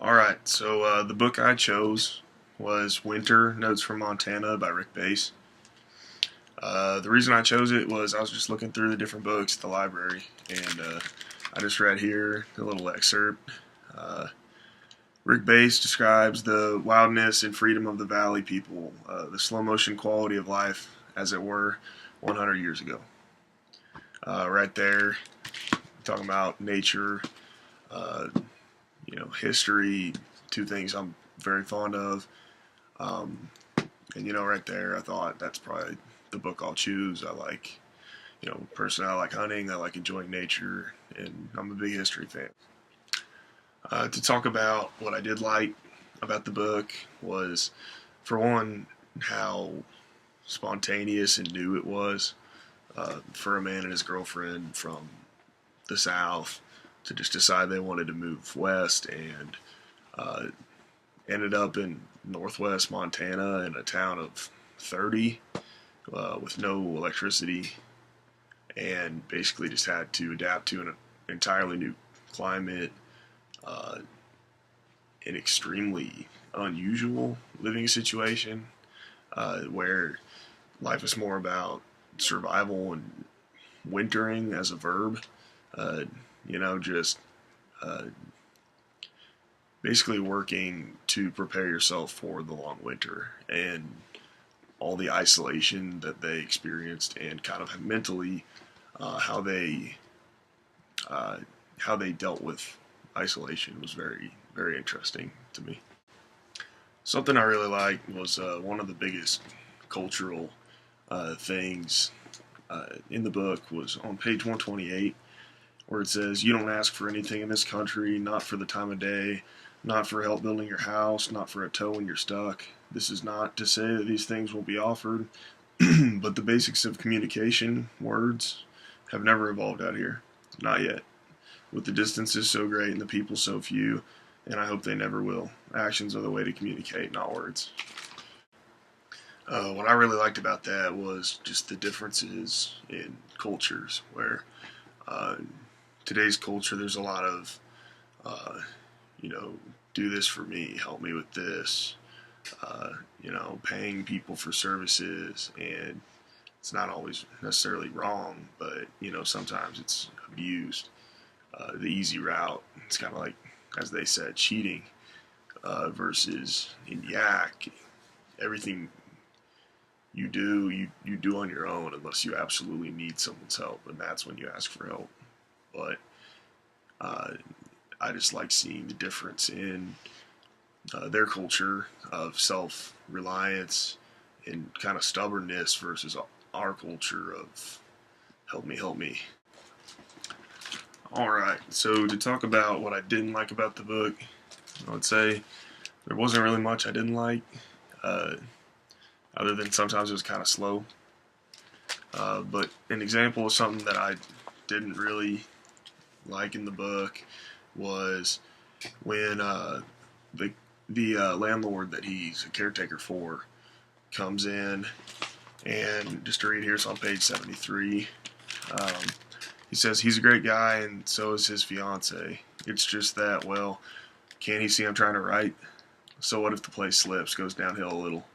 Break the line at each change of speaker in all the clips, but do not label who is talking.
Alright, so the book I chose was Winter Notes from Montana by Rick Bass. The reason I chose it was I was just looking through the different books at the library, and I just read here a little excerpt. Uh, Rick Bass describes the wildness and freedom of the valley people, the slow motion quality of life, as it were, 100 years ago. Right there, talking about nature, uh, history, two things I'm very fond of. Um, and right there, I thought that's probably the book I'll choose. I like, personally, I like hunting. I like enjoying nature, and I'm a big history fan. To talk about what I did like about the book was, for one, how spontaneous and new it was for a man and his girlfriend from the South to just decide they wanted to move west and uh, ended up in northwest Montana in a town of 30 with no electricity and basically just had to adapt to an entirely new climate, uh, an extremely unusual living situation where life is more about survival and wintering as a verb. Uh, just uh, basically working to prepare yourself for the long winter and all the isolation that they experienced and kind of mentally how they uh, how they dealt with isolation was very interesting to me. Something I really liked was one of the biggest cultural things in the book was on page 128 where it says, "You don't ask for anything in this country, not for the time of day, not for help building your house, not for a tow when you're stuck. This is not to say that these things will be offered, but the basics of communication, words, have never evolved out here. Not yet. With the distances so great and the people so few, and I hope they never will. Actions are the way to communicate, not words." What I really liked about that was just the differences in cultures, where uh, today's culture, there's a lot of, uh, you know, do this for me, help me with this, paying people for services, and it's not always necessarily wrong, but sometimes it's abused. The easy route, it's kind of like, as they said, cheating versus in Yak, everything you do on your own unless you absolutely need someone's help, and that's when you ask for help. But uh, I just like seeing the difference in their culture of self-reliance and kind of stubbornness versus our culture of help me, help me. All right, so to talk about what I didn't like about the book, I would say there wasn't really much I didn't like, uh, other than sometimes it was kind of slow. But an example of something that I didn't really like in the book was when the landlord that he's a caretaker for comes in, and just to read here, it's on page 73. Um, he says he's a great guy and so is his fiance. It's just that, well, can't he see I'm trying to write? So what if the place slips, goes downhill a little?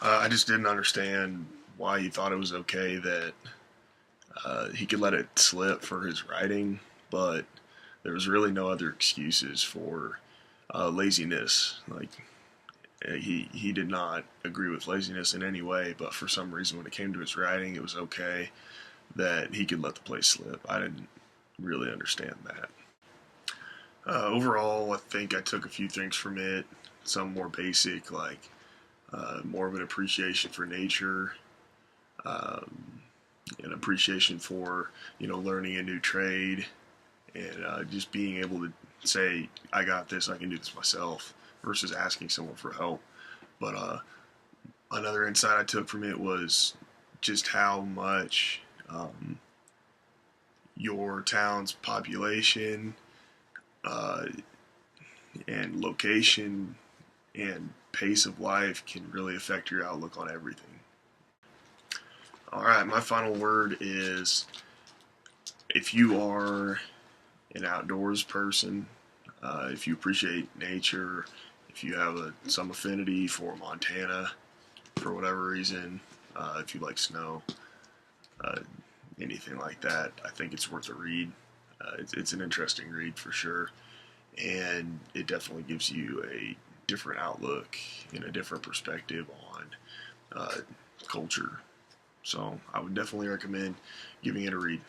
I just didn't understand why he thought it was okay that he could let it slip for his writing, but there was really no other excuses for laziness. Like he did not agree with laziness in any way, but for some reason, when it came to his writing, it was okay that he could let the place slip. I didn't really understand that. Overall, I think I took a few things from it. Some more basic, like more of an appreciation for nature, um, an appreciation for learning a new trade, and just being able to say, "I got this. I can do this myself," versus asking someone for help. But another insight I took from it was just how much your town's population uh, and location and pace of life can really affect your outlook on everything. All right, my final word is, if you are an outdoors person, If you appreciate nature, if you have some affinity for Montana for whatever reason, if you like snow, uh, anything like that, I think it's worth a read. It's an interesting read for sure, and it definitely gives you a different outlook and a different perspective on uh, culture. So I would definitely recommend giving it a read.